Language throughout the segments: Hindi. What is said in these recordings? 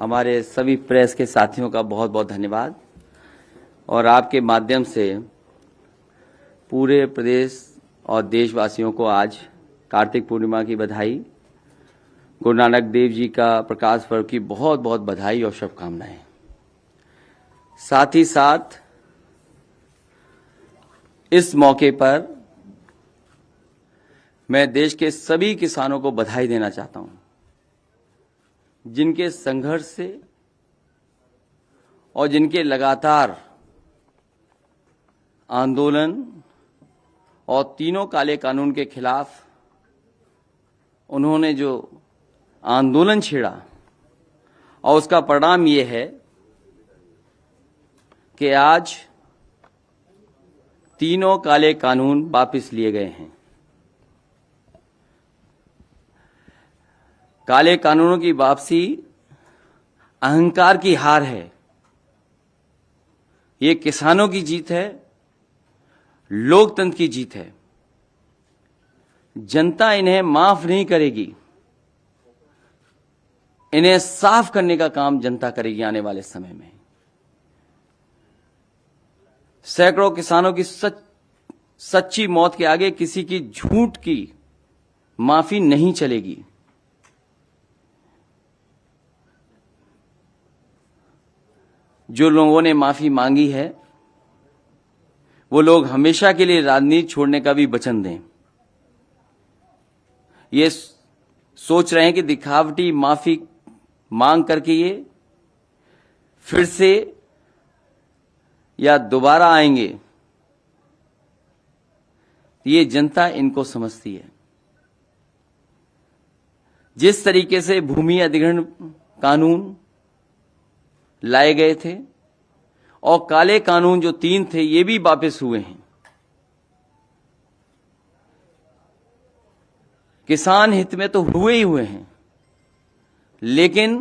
हमारे सभी प्रेस के साथियों का बहुत बहुत धन्यवाद और आपके माध्यम से पूरे प्रदेश और देशवासियों को आज कार्तिक पूर्णिमा की बधाई, गुरु नानक देव जी का प्रकाश पर्व की बहुत बहुत बधाई और शुभकामनाएं। साथ ही साथ इस मौके पर मैं देश के सभी किसानों को बधाई देना चाहता हूं, जिनके संघर्ष से और जिनके लगातार आंदोलन और तीनों काले कानून के खिलाफ उन्होंने जो आंदोलन छेड़ा और उसका परिणाम ये है कि आज तीनों काले कानून वापस लिए गए हैं। काले कानूनों की वापसी अहंकार की हार है। ये किसानों की जीत है, लोकतंत्र की जीत है। जनता इन्हें माफ नहीं करेगी। इन्हें साफ करने का काम जनता करेगी आने वाले समय में। सैकड़ों किसानों की सच्ची मौत के आगे किसी की झूठ की माफी नहीं चलेगी। जो लोगों ने माफी मांगी है वो लोग हमेशा के लिए राजनीति छोड़ने का भी वचन दें। ये सोच रहे हैं कि दिखावटी माफी मांग करके ये फिर से या दोबारा आएंगे, ये जनता इनको समझती है। जिस तरीके से भूमि अधिग्रहण कानून लाए गए थे और काले कानून जो 3 थे ये भी वापस हुए हैं। किसान हित में तो हुए ही हुए हैं, लेकिन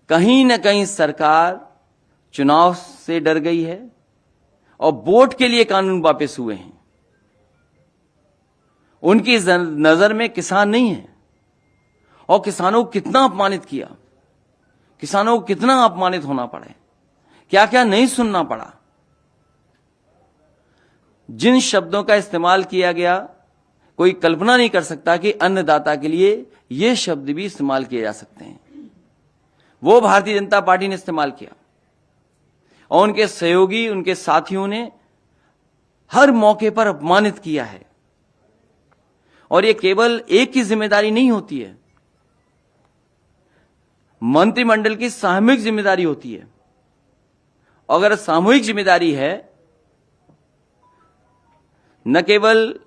कहीं न कहीं सरकार चुनाव से डर गई है और वोट के लिए कानून वापस हुए हैं। उनकी नजर में किसान नहीं है और किसानों को कितना अपमानित किया, किसानों को कितना अपमानित होना पड़ा, क्या क्या नहीं सुनना पड़ा। जिन शब्दों का इस्तेमाल किया गया कोई कल्पना नहीं कर सकता कि अन्नदाता के लिए ये शब्द भी इस्तेमाल किए जा सकते हैं। वो भारतीय जनता पार्टी ने इस्तेमाल किया और उनके सहयोगी, उनके साथियों ने हर मौके पर अपमानित किया है। और ये केवल एक की जिम्मेदारी नहीं होती है, मंत्रिमंडल की सामूहिक जिम्मेदारी होती है। अगर सामूहिक जिम्मेदारी है, न केवल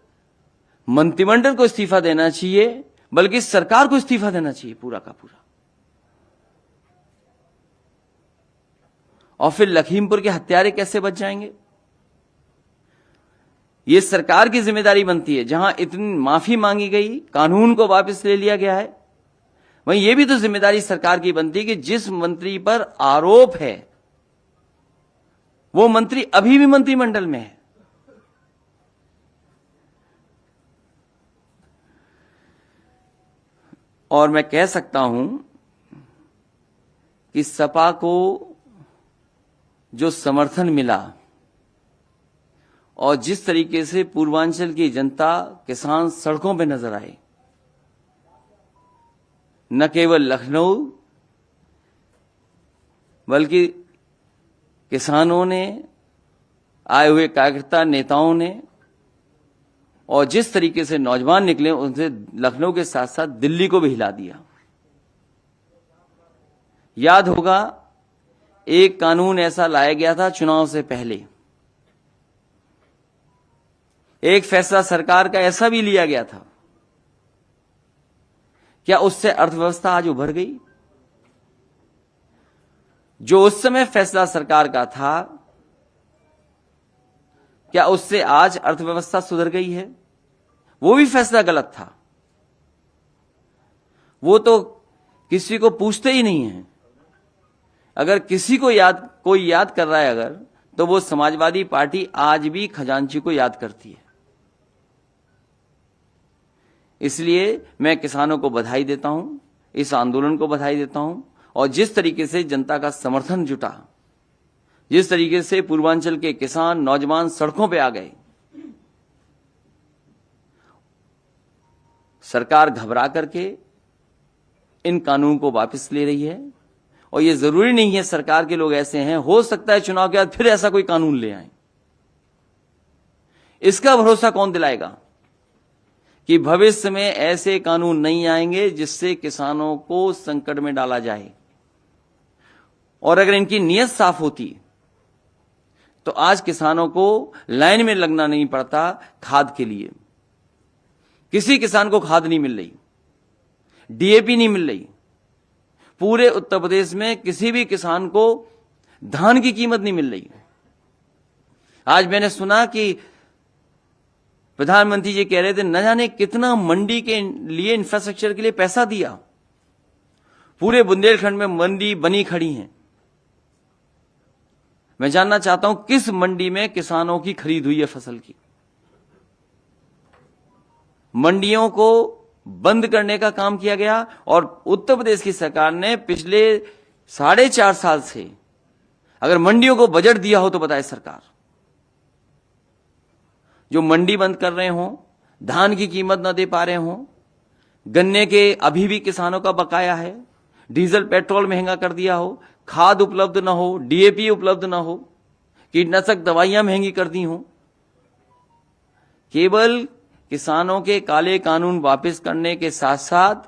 मंत्रिमंडल को इस्तीफा देना चाहिए बल्कि सरकार को इस्तीफा देना चाहिए पूरा का पूरा। और फिर लखीमपुर के हत्यारे कैसे बच जाएंगे? यह सरकार की जिम्मेदारी बनती है। जहां इतनी माफी मांगी गई, कानून को वापस ले लिया गया है, वहीं यह भी तो जिम्मेदारी सरकार की बनती है कि जिस मंत्री पर आरोप है वो मंत्री अभी भी मंत्रिमंडल में है। और मैं कह सकता हूं कि सपा को जो समर्थन मिला और जिस तरीके से पूर्वांचल की जनता, किसान सड़कों पर नजर आए, न केवल लखनऊ बल्कि किसानों ने, आए हुए कार्यकर्ता नेताओं ने, और जिस तरीके से नौजवान निकले, उनसे लखनऊ के साथ साथ दिल्ली को भी हिला दिया। याद होगा एक कानून ऐसा लाया गया था चुनाव से पहले, एक फैसला सरकार का ऐसा भी लिया गया था। क्या उससे अर्थव्यवस्था आज उभर गई? जो उस समय फैसला सरकार का था, क्या उससे आज अर्थव्यवस्था सुधर गई है? वो भी फैसला गलत था। वो तो किसी को पूछते ही नहीं है। अगर किसी को कोई याद कर रहा है अगर, तो वो समाजवादी पार्टी आज भी खजांची को याद करती है। इसलिए मैं किसानों को बधाई देता हूं, इस आंदोलन को बधाई देता हूं और जिस तरीके से जनता का समर्थन जुटा, जिस तरीके से पूर्वांचल के किसान नौजवान सड़कों पे आ गए, सरकार घबरा करके इन कानून को वापस ले रही है। और ये जरूरी नहीं है सरकार के लोग ऐसे हैं, हो सकता है चुनाव के बाद फिर ऐसा कोई कानून ले आए। इसका भरोसा कौन दिलाएगा कि भविष्य में ऐसे कानून नहीं आएंगे जिससे किसानों को संकट में डाला जाए। और अगर इनकी नीयत साफ होती तो आज किसानों को लाइन में लगना नहीं पड़ता खाद के लिए। किसी किसान को खाद नहीं मिल रही, डीएपी नहीं मिल रही, पूरे उत्तर प्रदेश में किसी भी किसान को धान की कीमत नहीं मिल रही। आज मैंने सुना कि प्रधानमंत्री जी कह रहे थे न जाने कितना मंडी के लिए इंफ्रास्ट्रक्चर के लिए पैसा दिया। पूरे बुंदेलखंड में मंडी बनी खड़ी हैं। मैं जानना चाहता हूं किस मंडी में किसानों की खरीद हुई है फसल की। मंडियों को बंद करने का काम किया गया और उत्तर प्रदेश की सरकार ने पिछले 4.5 साल से अगर मंडियों को बजट दिया हो तो बताए सरकार। जो मंडी बंद कर रहे हों, धान की कीमत न दे पा रहे हों, गन्ने के अभी भी किसानों का बकाया है, डीजल पेट्रोल महंगा कर दिया हो, खाद उपलब्ध न हो, डीएपी उपलब्ध न हो, कीटनाशक दवाइयां महंगी कर दी हों, केवल किसानों के काले कानून वापस करने के साथ साथ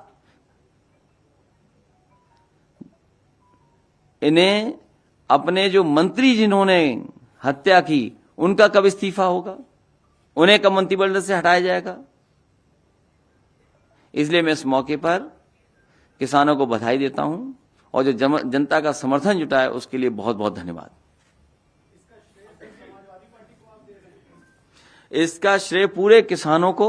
इन्हें अपने जो मंत्री जिन्होंने हत्या की उनका कब इस्तीफा होगा, उन्हें कब मंत्रिमंडल से हटाया जाएगा। इसलिए मैं इस मौके पर किसानों को बधाई देता हूं और जो जनता का समर्थन जुटा है उसके लिए बहुत बहुत धन्यवाद। इसका श्रेय पूरे किसानों को,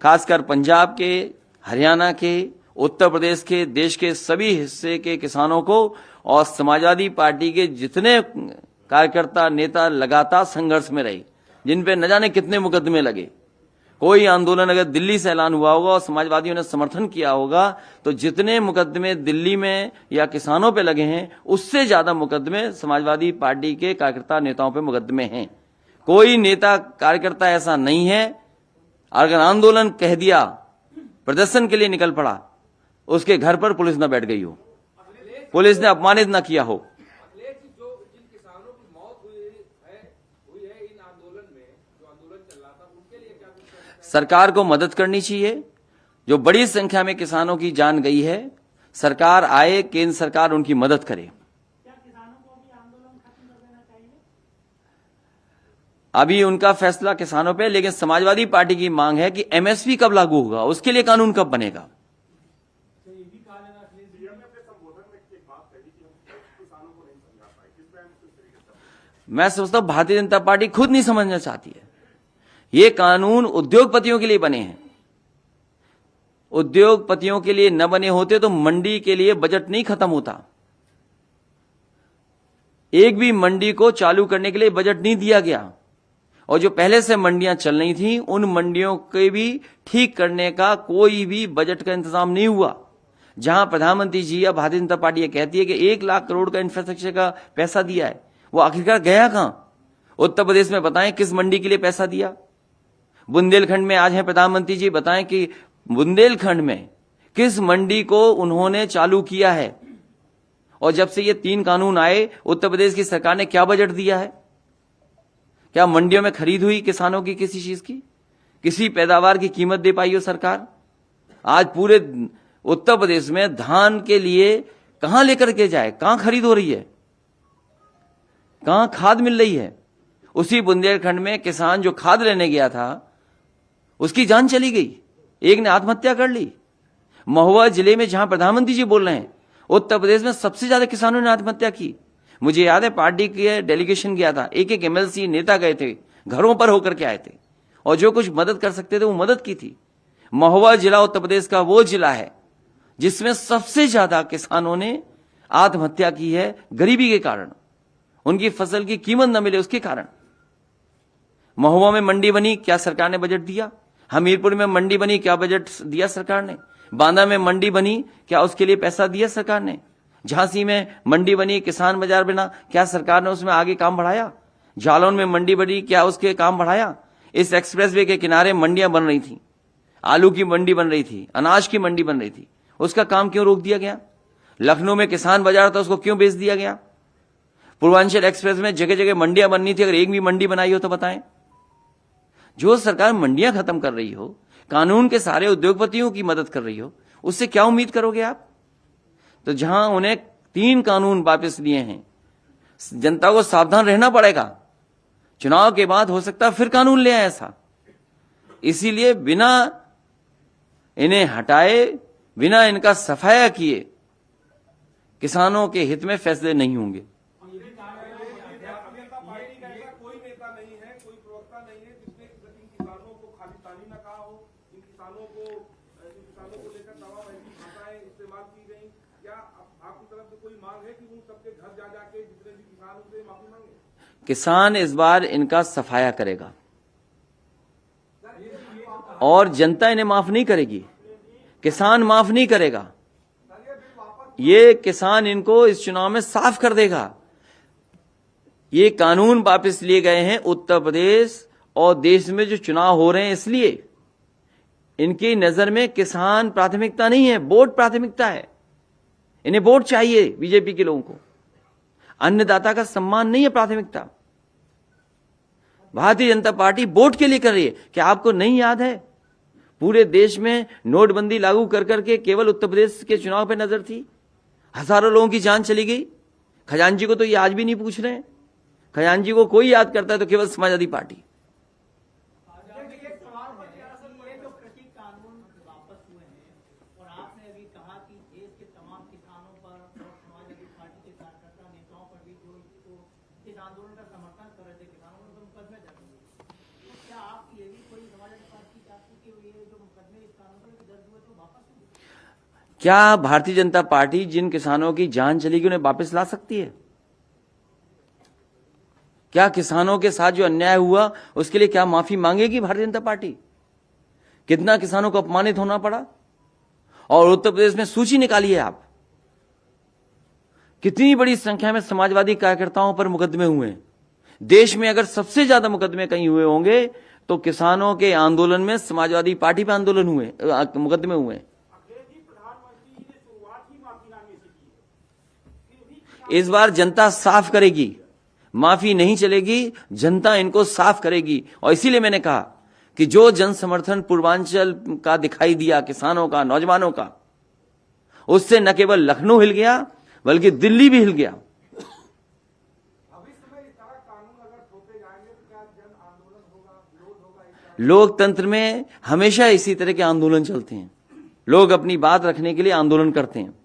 खासकर पंजाब के, हरियाणा के, उत्तर प्रदेश के, देश के सभी हिस्से के किसानों को और समाजवादी पार्टी के जितने कार्यकर्ता नेता लगातार संघर्ष में रहे, जिन पे न जाने कितने मुकदमे लगे। कोई आंदोलन अगर दिल्ली से ऐलान हुआ होगा और समाजवादियों ने समर्थन किया होगा तो जितने मुकदमे दिल्ली में या किसानों पे लगे हैं उससे ज्यादा मुकदमे समाजवादी पार्टी के कार्यकर्ता नेताओं पे मुकदमे हैं। कोई नेता कार्यकर्ता ऐसा नहीं है अगर आंदोलन कह दिया, प्रदर्शन के लिए निकल पड़ा, उसके घर पर पुलिस न बैठ गई हो, पुलिस ने अपमानित न किया हो। सरकार को मदद करनी चाहिए। जो बड़ी संख्या में किसानों की जान गई है, सरकार आए, केंद्र सरकार उनकी मदद करे। क्या किसानों को भी आंदोलन खत्म कर देना चाहिए? अभी उनका फैसला किसानों पे, लेकिन समाजवादी पार्टी की मांग है कि एमएसपी कब लागू होगा, उसके लिए कानून कब बनेगा। मैं समझता हूं भारतीय जनता पार्टी खुद नहीं समझना चाहती है। ये कानून उद्योगपतियों के लिए बने हैं। उद्योगपतियों के लिए न बने होते तो मंडी के लिए बजट नहीं खत्म होता। एक भी मंडी को चालू करने के लिए बजट नहीं दिया गया और जो पहले से मंडियां चल रही थी उन मंडियों के भी ठीक करने का कोई भी बजट का इंतजाम नहीं हुआ। जहां प्रधानमंत्री जी या भारतीय जनता पार्टी ये कहती है कि 1 लाख करोड़ का इंफ्रास्ट्रक्चर का पैसा दिया है, वो आखिरकार गया कहां? उत्तर प्रदेश में बताएं किस मंडी के लिए पैसा दिया। बुंदेलखंड में आज है प्रधानमंत्री जी, बताएं कि बुंदेलखंड में किस मंडी को उन्होंने चालू किया है। और जब से ये 3 कानून आए उत्तर प्रदेश की सरकार ने क्या बजट दिया है? क्या मंडियों में खरीद हुई किसानों की किसी चीज की? किसी पैदावार की कीमत दे पाई हो सरकार? आज पूरे उत्तर प्रदेश में धान के लिए कहां लेकर के जाए, कहां खरीद हो रही है, कहां खाद मिल रही है? उसी बुंदेलखंड में किसान जो खाद लेने गया था उसकी जान चली गई, एक ने आत्महत्या कर ली। महुआ जिले में जहां प्रधानमंत्री जी बोल रहे हैं उत्तर प्रदेश में सबसे ज्यादा किसानों ने आत्महत्या की। मुझे याद है पार्टी के डेलीगेशन गया था, एक एमएलसी नेता गए थे, घरों पर होकर के आए थे और जो कुछ मदद कर सकते थे वो मदद की थी। महुआ जिला उत्तर प्रदेश का वो जिला है जिसमें सबसे ज्यादा किसानों ने आत्महत्या की है गरीबी के कारण, उनकी फसल की कीमत न मिले उसके कारण। महुआ में मंडी बनी, क्या सरकार ने बजट दिया? हमीरपुर में मंडी बनी, क्या बजट दिया सरकार ने? बांदा में मंडी बनी, क्या उसके लिए पैसा दिया सरकार ने? झांसी में मंडी बनी, किसान बाजार बना, क्या सरकार ने उसमें आगे काम बढ़ाया? जालौन में मंडी बनी, क्या उसके काम बढ़ाया? इस एक्सप्रेसवे के किनारे मंडियां बन रही थी, आलू की मंडी बन रही थी, अनाज की मंडी बन रही थी, उसका काम क्यों रोक दिया गया? लखनऊ में किसान बाजार था, उसको क्यों बेच दिया गया? पूर्वांचल एक्सप्रेस में जगह जगह मंडियां बननी थी, अगर एक भी मंडी बनाई हो तो बताएं। जो सरकार मंडियां खत्म कर रही हो, कानून के सारे उद्योगपतियों की मदद कर रही हो, उससे क्या उम्मीद करोगे आप? तो जहां उन्हें 3 कानून वापस लिए हैं, जनता को सावधान रहना पड़ेगा। चुनाव के बाद हो सकता है फिर कानून ले आए ऐसा। इसीलिए बिना इन्हें हटाए, बिना इनका सफाया किए किसानों के हित में फैसले नहीं होंगे। कोई नेता नहीं है, कोई प्रवक्ता नहीं है जिसने इन किसानों को खाली ताली न कहा हो, इन किसानों को लेकर तमाम भाषाएं इस्तेमाल की गई। क्या आपकी तरफ से कोई मांग है कि उन सबके घर जा जाके जितने भी किसान उनसे माफी मांगे? किसान इस बार इनका सफाया करेगा और जनता इन्हें माफ नहीं करेगी, किसान माफ नहीं करेगा। ये किसान इनको इस चुनाव में साफ कर देगा। ये कानून वापस लिए गए हैं उत्तर प्रदेश और देश में जो चुनाव हो रहे हैं, इसलिए इनकी नजर में किसान प्राथमिकता नहीं है, वोट प्राथमिकता है। इन्हें वोट चाहिए बीजेपी के लोगों को, अन्नदाता का सम्मान नहीं है प्राथमिकता। भारतीय जनता पार्टी वोट के लिए कर रही है। क्या आपको नहीं याद है पूरे देश में नोटबंदी लागू कर करके केवल उत्तर प्रदेश के चुनाव पे नजर थी, हजारों लोगों की जान चली गई। खजांची को तो ये आज भी नहीं पूछ रहे हैं। खजांची को कोई याद करता है तो केवल समाजवादी पार्टी। एक सवाल है कि ये जो कृषि कानून वापस हुए हैं और आपने अभी कहा कि देश के तमाम किसानों पर और समाजवादी पार्टी के कार्यकर्ता नेताओं पर भी जो इस आंदोलन का समर्थन कर रहे थे, किसानों को मुकदमे दर्ज हुए, तो क्या आप ये भी कोई समाजवादी पार्टी चाहती कि ये जो मुकदमे इस कानून पर दर्ज हुए तो वापस हुए? क्या भारतीय जनता पार्टी जिन किसानों की जान चली गई उन्हें वापस ला सकती है? क्या किसानों के साथ जो अन्याय हुआ उसके लिए क्या माफी मांगेगी भारतीय जनता पार्टी? कितना किसानों को अपमानित होना पड़ा? और उत्तर प्रदेश में सूची निकालिए आप, कितनी बड़ी संख्या में समाजवादी कार्यकर्ताओं पर मुकदमे हुए हैं। देश में अगर सबसे ज्यादा मुकदमे कहीं हुए होंगे तो किसानों के आंदोलन में समाजवादी पार्टी पे आंदोलन हुए, मुकदमे हुए। प्रधानमंत्री ने शुरुआत ही माफीनामे से की है। इस बार जनता साफ करेगी, माफी नहीं चलेगी, जनता इनको साफ करेगी। और इसीलिए मैंने कहा कि जो जन समर्थन पूर्वांचल का दिखाई दिया, किसानों का, नौजवानों का, उससे न केवल लखनऊ हिल गया बल्कि दिल्ली भी हिल गया। भविष्य में इस तरह कानून अगर थोपे जाएंगे तो क्या जन आंदोलन होगा, विरोध होगा? लोकतंत्र में हमेशा इसी तरह के आंदोलन चलते हैं। लोग अपनी बात रखने के लिए आंदोलन करते हैं।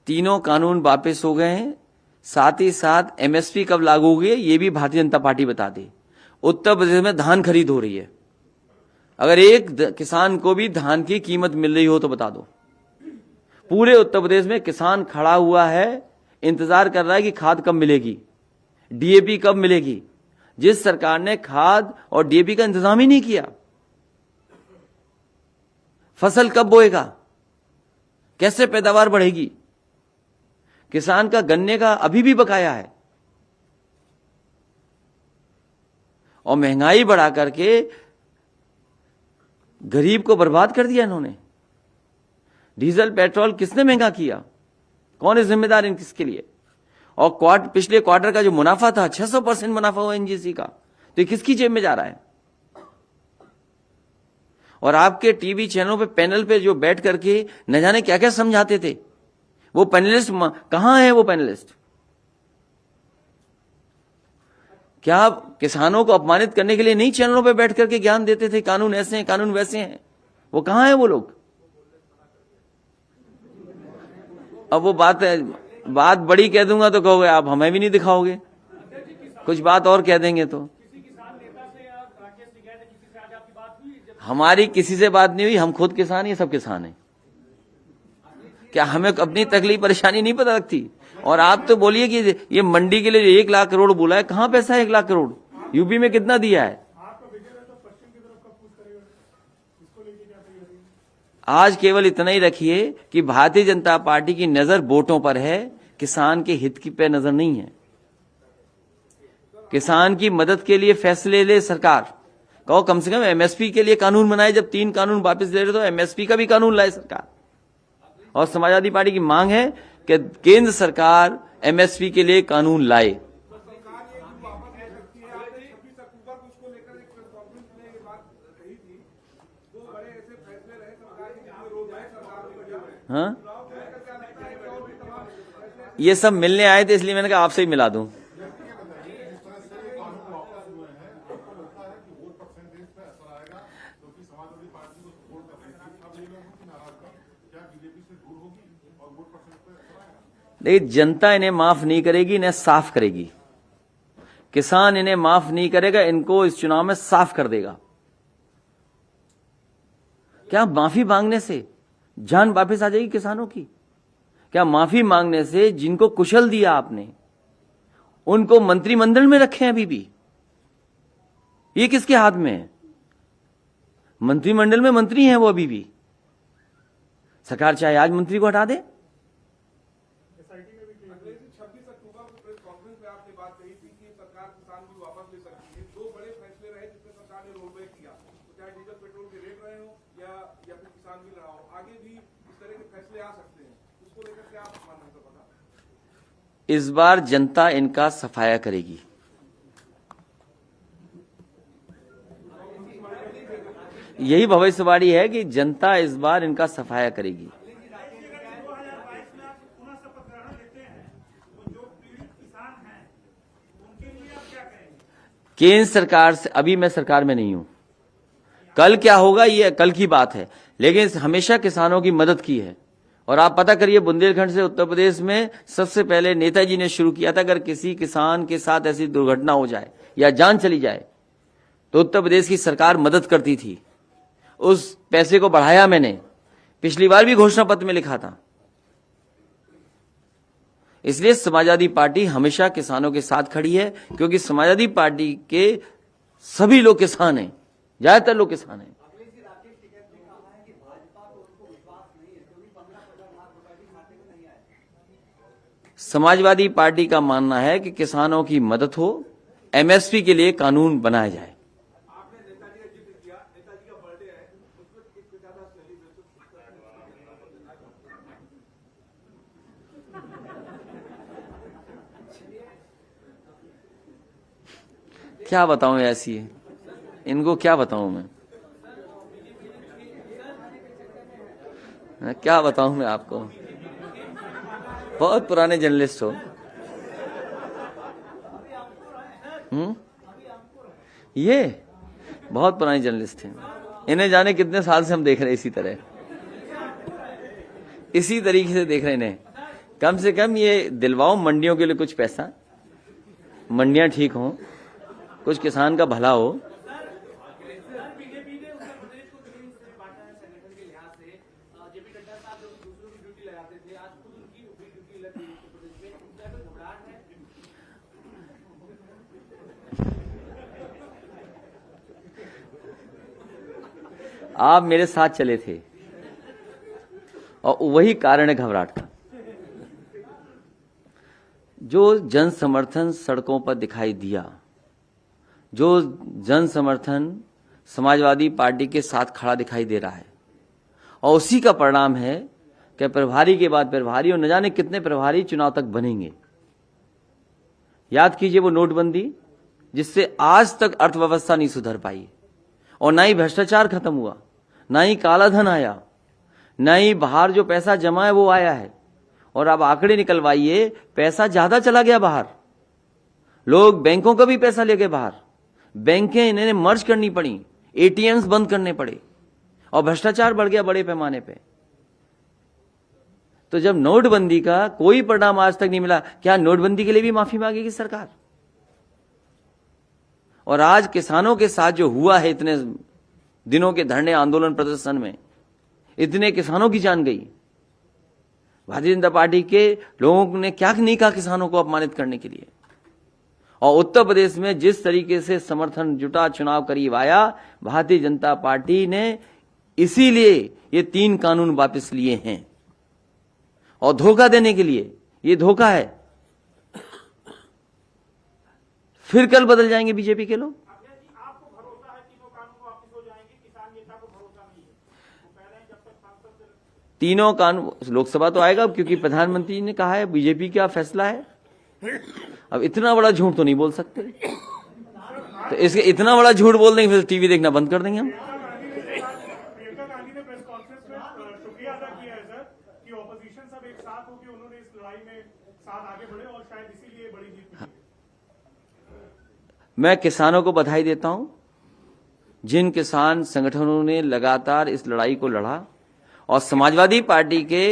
तीनों कानून वापस हो गए हैं। साथ ही साथ एमएसपी कब लागू होगी ये भी भारतीय जनता पार्टी बता दे। उत्तर प्रदेश में धान खरीद हो रही है, अगर एक किसान को भी धान की कीमत मिल रही हो तो बता दो। पूरे उत्तर प्रदेश में किसान खड़ा हुआ है, इंतजार कर रहा है कि खाद कब मिलेगी, डीएपी कब मिलेगी। जिस सरकार ने खाद और डीएपी का इंतजाम ही नहीं किया, फसल कब बोएगा, कैसे पैदावार बढ़ेगी। किसान का गन्ने का अभी भी बकाया है और महंगाई बढ़ा करके गरीब को बर्बाद कर दिया इन्होंने। डीजल पेट्रोल किसने महंगा किया, कौन है जिम्मेदार इन किसके लिए? और पिछले क्वार्टर का जो मुनाफा था 600% मुनाफा हुआ एनजीसी का, तो ये किसकी जेब में जा रहा है? और आपके टीवी चैनलों पे पैनल पे जो बैठ करके न जाने क्या क्या समझाते थे, वो पैनलिस्ट कहां है? वो पैनलिस्ट क्या किसानों को अपमानित करने के लिए नहीं चैनलों पे बैठ करके ज्ञान देते थे, कानून ऐसे हैं, कानून वैसे हैं? वो कहां है वो लोग? अब वो बात बड़ी कह दूंगा तो कहोगे आप हमें भी नहीं दिखाओगे, कुछ बात और कह देंगे तो। हमारी किसी से बात नहीं हुई, हम खुद किसान, ये सब किसान हैं। क्या हमें अपनी तकलीफ परेशानी नहीं पता लगती? और आप तो बोलिए कि ये मंडी के लिए 1 लाख करोड़ बोला है, कहां पैसा है 1 लाख करोड़? यूपी में कितना दिया है? आज केवल इतना ही रखिए कि भारतीय जनता पार्टी की नजर वोटों पर है, किसान के हित की पे नजर नहीं है। किसान की मदद के लिए फैसले ले सरकार, कहो कम से कम एमएसपी के लिए कानून बनाए। जब 3 कानून वापस ले रहे तो एमएसपी का भी कानून लाए सरकार। और समाजवादी पार्टी की मांग है कि केंद्र सरकार एमएसपी के लिए कानून लाए। सरकार ये भी वापस ले सकती है। आपने 26 अक्टूबर को उसको लेकर एक प्रेस कॉन्फ्रेंस में ये बात कही थी। 2 बड़े ऐसे फैसले रहे सरकार के जिसमें रोक है सरकार ने किया है। हाँ, चुनाव को लेकर क्या लगता है कि और भी तमाम फैसले ये सब मिलने आए थे, इसलिए मैंने कहा आपसे ही मिला दूं। देखिए, जनता इन्हें माफ नहीं करेगी, इन्हें साफ करेगी। किसान इन्हें माफ नहीं करेगा, इनको इस चुनाव में साफ कर देगा। क्या माफी मांगने से जान वापस आ जाएगी किसानों की? क्या माफी मांगने से जिनको कुशल दिया आपने, उनको मंत्रिमंडल में रखे हैं अभी भी? ये किसके हाथ में है? मंत्रिमंडल में मंत्री हैं वो अभी भी। सरकार चाहे आज मंत्री को हटा दे। 26 अक्टूबर को प्रेस कॉन्फ्रेंस में आपने बात कही थी कि सरकार किसान भी वापस ले सकती है। 2 बड़े फैसले रहे जिसमें सरकार ने रोल बैक किया, तो चाहे डीजल पेट्रोल के रेट रहे हो या फिर किसान बिल रहा हो, आगे भी इस तरह के फैसले आ सकते हैं। उसको लेकर क्या आप मानना है? तो पता इस बार जनता इनका सफाया करेगी। यही भविष्यवाणी है कि जनता इस बार इनका सफाया करेगी। केंद्र सरकार से, अभी मैं सरकार में नहीं हूं, कल क्या होगा ये कल की बात है, लेकिन हमेशा किसानों की मदद की है। और आप पता करिए, बुंदेलखंड से उत्तर प्रदेश में सबसे पहले नेताजी ने शुरू किया था, अगर किसी किसान के साथ ऐसी दुर्घटना हो जाए या जान चली जाए तो उत्तर प्रदेश की सरकार मदद करती थी। उस पैसे को बढ़ाया मैंने, पिछली बार भी घोषणा पत्र में लिखा था। इसलिए समाजवादी पार्टी हमेशा किसानों के साथ खड़ी है, क्योंकि समाजवादी पार्टी के सभी लोग किसान हैं, ज्यादातर लोग किसान हैं। समाजवादी पार्टी का मानना है कि किसानों की मदद हो, एमएसपी के लिए कानून बनाया जाए। आपने नेताजी का जिक्र किया, नेताजी का बर्थडे है, उसमें एक ज्यादा सेलिब्रेशन क्या बताऊं ऐसी है, इनको क्या बताऊं मैं, क्या बताऊं मैं आपको। बहुत पुराने जर्नलिस्ट हो। ये बहुत पुराने जर्नलिस्ट हैं, इन्हें जाने कितने साल से हम देख रहे हैं इसी तरह, इसी तरीके से देख रहे हैं इन्हें। कम से कम ये दिलवाओ मंडियों के लिए कुछ पैसा, मंडियां ठीक हों, कुछ किसान का भला हो। बीजेपी ने उत्तर प्रदेश को कितनी बांटा है संगठन के लिहाज से? जेपी नड्डा साहब जो दूसरों की ड्यूटी लगाते थे, आज खुद उनकी ड्यूटी लग गई उत्तर प्रदेश में, उनका कोई घबराहट है? आप मेरे साथ चले थे और वही कारण है घबराहट का। जो जन समर्थन सड़कों पर दिखाई दिया, जो जन समर्थन समाजवादी पार्टी के साथ खड़ा दिखाई दे रहा है, और उसी का परिणाम है कि प्रभारी के बाद प्रभारी और न जाने कितने प्रभारी चुनाव तक बनेंगे। याद कीजिए वो नोटबंदी, जिससे आज तक अर्थव्यवस्था नहीं सुधर पाई, और ना ही भ्रष्टाचार खत्म हुआ, ना ही काला धन आया, ना ही बाहर जो पैसा जमा है वो आया है। और अब आंकड़े निकलवाइए, पैसा ज्यादा चला गया बाहर, लोग बैंकों का भी पैसा ले गए बाहर, बैंकें इन्हें मर्ज करनी पड़ी, एटीएम्स बंद करने पड़े, और भ्रष्टाचार बढ़ गया बड़े पैमाने पे। तो जब नोटबंदी का कोई परिणाम आज तक नहीं मिला, क्या नोटबंदी के लिए भी माफी मांगेगी सरकार? और आज किसानों के साथ जो हुआ है, इतने दिनों के धरने आंदोलन प्रदर्शन में इतने किसानों की जान गई, भारतीय जनता पार्टी के लोगों ने क्या नहीं कहा किसानों को अपमानित करने के लिए। और उत्तर प्रदेश में जिस तरीके से समर्थन जुटा, चुनाव करीब आया, भारतीय जनता पार्टी ने इसीलिए ये 3 कानून वापस लिए हैं। और धोखा देने के लिए, ये धोखा है। फिर कल बदल जाएंगे बीजेपी के लोग। आपको भरोसा है तीनों कानून वापस हो जाएंगे, किसान नेता को भरोसा नहीं है? तो पहले जब तक सांसद तीनों कानून, लोकसभा तो आएगा क्योंकि प्रधानमंत्री ने कहा है, बीजेपी का फैसला है। अब इतना बड़ा झूठ तो नहीं बोल सकते, तो इसके इतना बड़ा झूठ बोल देंगे फिर टीवी देखना बंद कर देंगे हम। प्रियंका गांधी ने प्रेस कॉन्फ्रेंस में शुक्रिया अदा किया है सर कि ऑपोजिशन सब एक साथ होकर उन्होंने इस लड़ाई में साथ आगे बढ़े और शायद इसीलिए बड़ी जीत मिली। मैं किसानों को बधाई देता हूं, जिन किसान संगठनों ने लगातार इस लड़ाई को लड़ा और समाजवादी पार्टी के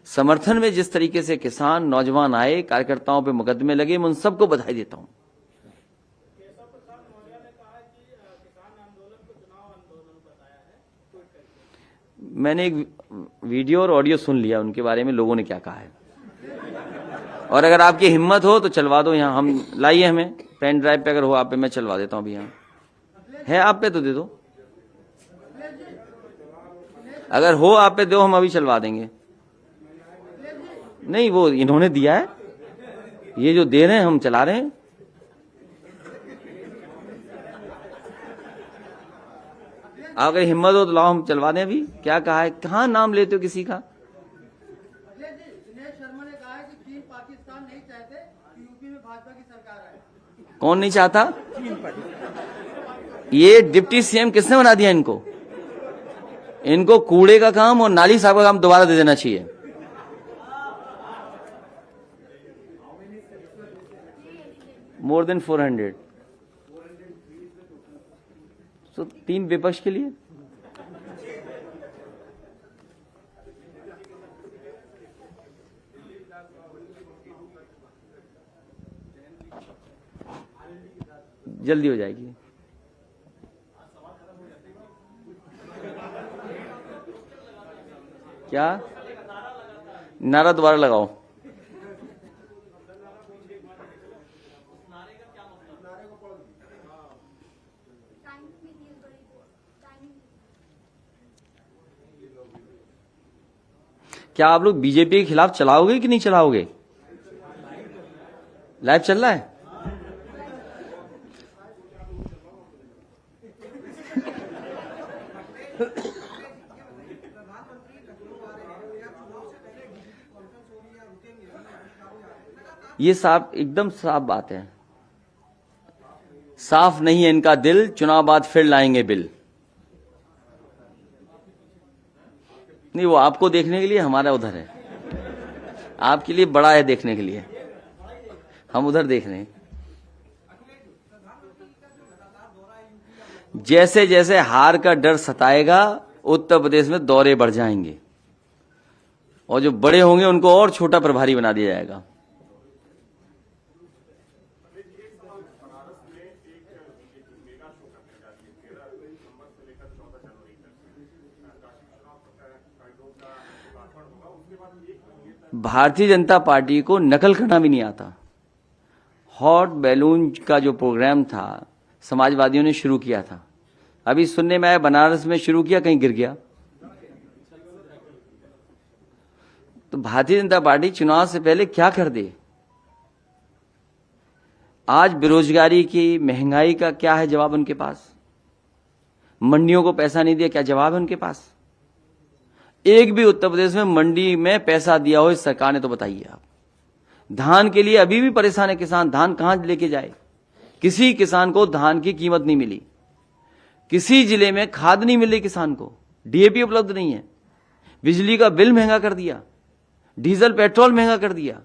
समर्थन में जिस तरीके से किसान नौजवान आए, कार्यकर्ताओं पे मुकदमे लगे, मैं उन सबको बधाई देता हूं। मैंने एक वीडियो और ऑडियो सुन लिया उनके बारे में, लोगों ने क्या कहा है। और अगर आपकी हिम्मत हो तो चलवा दो, यहां हम लाइए, हमें पेन ड्राइव पे अगर हो आप पे, मैं चलवा देता हूं। अभी यहां है आप पे तो दे दो, अगर हो आप पे दो, हम अभी चलवा देंगे। नहीं, वो इन्होंने दिया है, ये जो दे रहे हैं हम चला रहे हैं। अगर हिम्मत हो तो लाओ, हम चलवा दें। अभी क्या कहा है, कहां नाम लेते हो किसी का? दिनेश शर्मा ने कहा है कि चीन पाकिस्तान नहीं चाहते कि यूपी में भाजपा की सरकार आए। कौन नहीं चाहता? ये डिप्टी सीएम किसने बना दिया इनको? इनको कूड़े का काम और नाली साहब का काम दोबारा दे देना चाहिए। More than 400। तो 3 विपक्ष के लिए। जल्दी हो जाएगी। क्या नारा दोबारा लगाओ? क्या आप लोग बीजेपी के खिलाफ चलाओगे कि नहीं चलाओगे? लाइव चल रहा है। ये साफ, एकदम साफ बात है। साफ नहीं है इनका दिल, चुनाव बाद फिर लाएंगे बिल। नहीं, वो आपको देखने के लिए, हमारा उधर है। आपके लिए बड़ा है देखने के लिए, हम उधर देख रहे हैं। जैसे जैसे हार का डर सताएगा, उत्तर प्रदेश में दौरे बढ़ जाएंगे और जो बड़े होंगे उनको और छोटा प्रभारी बना दिया जाएगा। भारतीय जनता पार्टी को नकल करना भी नहीं आता। हॉट बैलून का जो प्रोग्राम था समाजवादियों ने शुरू किया था, अभी सुनने में आया बनारस में शुरू किया, कहीं गिर गया। तो भारतीय जनता पार्टी चुनाव से पहले क्या कर दे? आज बेरोजगारी की, महंगाई का क्या है जवाब उनके पास? मंडियों को पैसा नहीं दिया, क्या जवाब है उनके पास? एक भी उत्तर प्रदेश में मंडी में पैसा दिया हो इस सरकार ने तो बताइए आप। धान के लिए अभी भी परेशान है किसान, धान कहां लेके जाए? किसी किसान को धान की कीमत नहीं मिली, किसी जिले में खाद नहीं मिली किसान को, डीएपी उपलब्ध नहीं है, बिजली का बिल महंगा कर दिया, डीजल पेट्रोल महंगा कर दिया,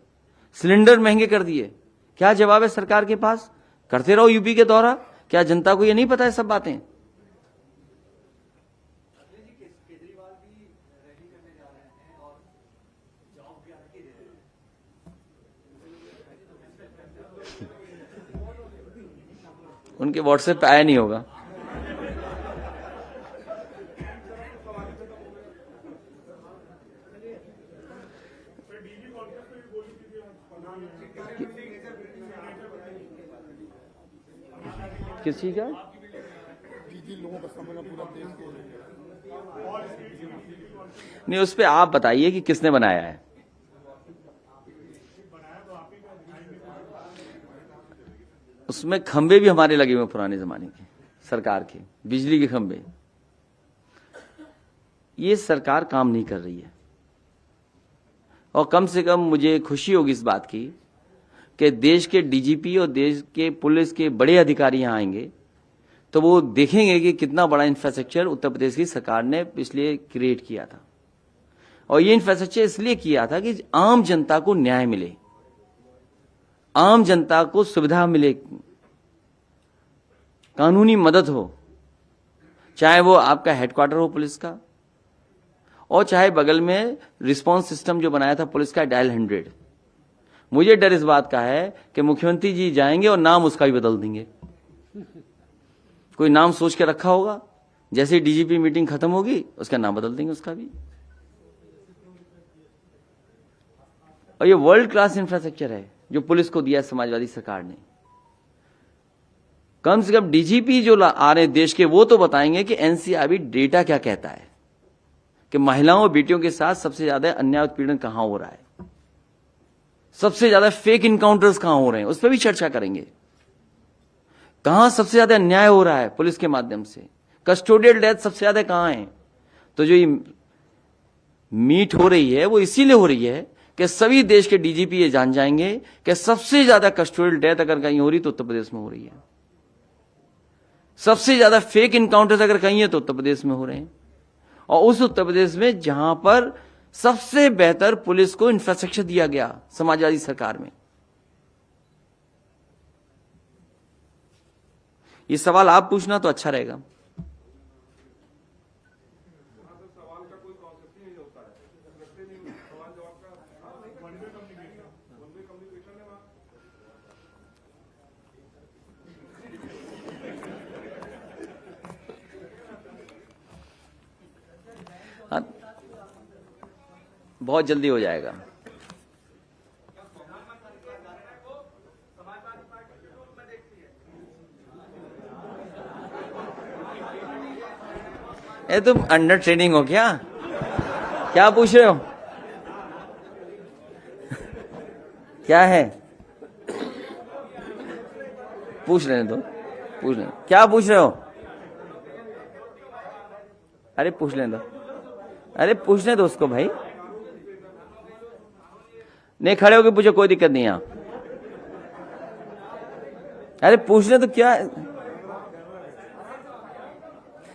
सिलेंडर महंगे कर दिए। क्या जवाब है सरकार के पास? करते रहो यूपी के दौरा। क्या जनता को यह नहीं पता है सब बातें? उनके व्हाट्सएप पे आया नहीं होगा। किस चीज का? नहीं, उस पे आप बताइए कि किसने बनाया है। उसमें खंबे भी हमारे लगे हुए पुराने जमाने के, सरकार के बिजली के खंबे। ये सरकार काम नहीं कर रही है, और कम से कम मुझे खुशी होगी इस बात की कि देश के डीजीपी और देश के पुलिस के बड़े अधिकारी यहां आएंगे तो वो देखेंगे कि कितना बड़ा इंफ्रास्ट्रक्चर उत्तर प्रदेश की सरकार ने इसलिए क्रिएट किया था। और ये इंफ्रास्ट्रक्चर इसलिए किया था कि आम जनता को न्याय मिले, आम जनता को सुविधा मिले, कानूनी मदद हो, चाहे वो आपका हेडक्वार्टर हो पुलिस का, और चाहे बगल में रिस्पांस सिस्टम जो बनाया था पुलिस का डायल 100। मुझे डर इस बात का है कि मुख्यमंत्री जी जाएंगे और नाम उसका भी बदल देंगे। कोई नाम सोच के रखा होगा, जैसे डीजीपी मीटिंग खत्म होगी उसका नाम बदल देंगे उसका भी। और ये वर्ल्ड क्लास इंफ्रास्ट्रक्चर है जो पुलिस को दिया समाजवादी सरकार ने। कम से कम डीजीपी जो आ रहे देश के, वो तो बताएंगे कि एनसीआरबी डेटा क्या कहता है, कि महिलाओं और बेटियों के साथ सबसे ज्यादा अन्याय उत्पीड़न कहां हो रहा है, सबसे ज्यादा फेक इनकाउंटर्स कहां हो रहे हैं, उस पर भी चर्चा करेंगे। कहां सबसे ज्यादा अन्याय हो रहा है पुलिस के माध्यम से, कस्टोडियल डेथ सबसे ज्यादा कहां है। तो जो ये मीट हो रही है वो इसीलिए हो रही है कि सभी देश के डीजीपी ये जान जाएंगे कि सबसे ज्यादा कस्टोडियल डेथ अगर कहीं हो रही तो उत्तर प्रदेश में हो रही है, सबसे ज्यादा फेक इनकाउंटर्स अगर कहीं है तो उत्तर प्रदेश में हो रहे हैं। और उस उत्तर प्रदेश में जहां पर सबसे बेहतर पुलिस को इंफ्रास्ट्रक्चर दिया गया समाजवादी सरकार में। ये सवाल आप पूछना तो अच्छा रहेगा। सवाल का कोई कॉन्सेप्ट ही नहीं होता है, सवाल जवाब का वन वे कम्युनिकेशन है वहां। बहुत जल्दी हो जाएगा। ये तुम अंडर ट्रेनिंग हो क्या? क्या पूछ रहे हो? क्या है? पूछ रहे दो, पूछ रहे, क्या पूछ रहे हो? अरे पूछ लें दो, अरे पूछने दो उसको भाई। नहीं, खड़े होके पूछो, कोई दिक्कत नहीं है। अरे पूछने तो क्या।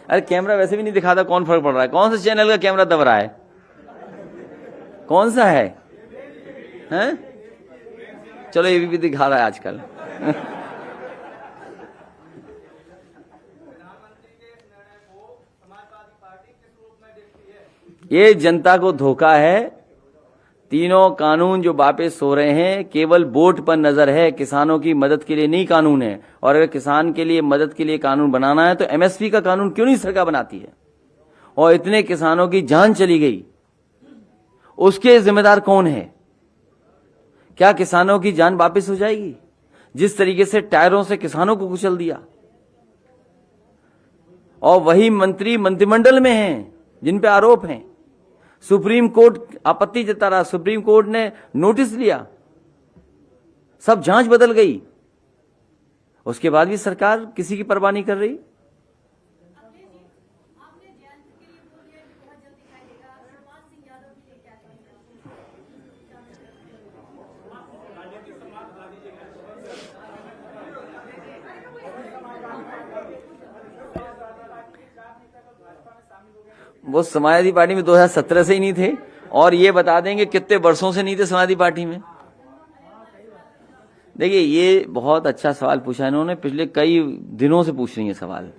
अरे कैमरा वैसे भी नहीं दिखाता, कौन फर्क पड़ रहा है? कौन सा चैनल का कैमरा दब रहा है? कौन सा है? हैं? चलो ये भी दिखा रहा है आजकल। ये जनता को धोखा है। तीनों कानून जो वापस हो रहे हैं केवल वोट पर नजर है, किसानों की मदद के लिए नहीं कानून है। और अगर किसान के लिए मदद के लिए कानून बनाना है तो एमएसपी का कानून क्यों नहीं सरकार बनाती है? और इतने किसानों की जान चली गई, उसके जिम्मेदार कौन है? क्या किसानों की जान वापस हो जाएगी? जिस तरीके से टायरों से किसानों को कुचल दिया, और वही मंत्री मंत्रिमंडल में हैं जिन पे आरोप हैं। सुप्रीम कोर्ट आपत्ति जता रहा, सुप्रीम कोर्ट ने नोटिस लिया, सब जांच बदल गई, उसके बाद भी सरकार किसी की परवाह नहीं कर रही। वो समाजवादी पार्टी में 2017 से ही नहीं थे, और ये बता देंगे कितने वर्षों से नहीं थे समाजवादी पार्टी में। देखिए, ये बहुत अच्छा सवाल पूछा इन्होंने, पिछले कई दिनों से पूछ रही है सवाल।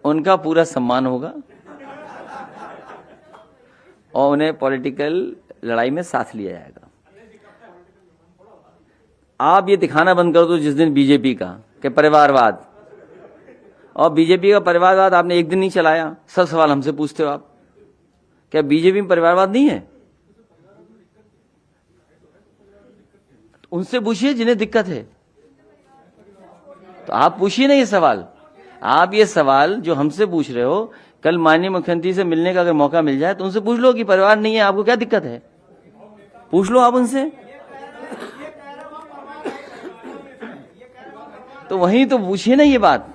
उनका पूरा सम्मान होगा और उन्हें पॉलिटिकल लड़ाई में साथ लिया जाएगा। आप ये दिखाना बंद कर दो जिस दिन बीजेपी का कि परिवारवाद, और बीजेपी का परिवारवाद आपने एक दिन नहीं चलाया, सब सवाल हमसे पूछते हो आप। क्या बीजेपी में परिवारवाद नहीं है? उनसे पूछिए जिन्हें दिक्कत है। आप पूछिए ना ये सवाल, आप ये सवाल जो हमसे पूछ रहे हो, कल माननीय मुख्यमंत्री से मिलने का अगर मौका मिल जाए तो उनसे पूछ लो कि परिवार नहीं है, आपको क्या दिक्कत है, पूछ लो आप उनसे। तो वहीं तो पूछिए ना ये बात।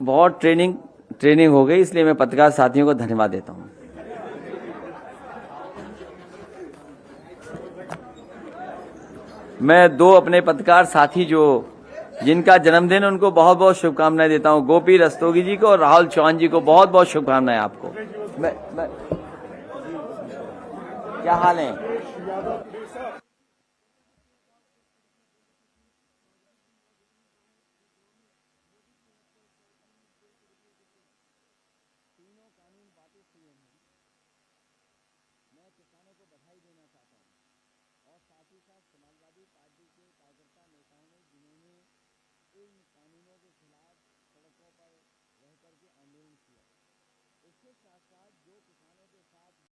बहुत ट्रेनिंग हो गई, इसलिए मैं पत्रकार साथियों को धन्यवाद देता हूं। मैं दो अपने पत्रकार साथी जो जिनका जन्मदिन, उनको बहुत बहुत शुभकामनाएं देता हूं। गोपी रस्तोगी जी को और राहुल चौहान जी को बहुत बहुत शुभकामनाएं आपको। मैं क्या हाल है? उसके साथ साथ जो किसान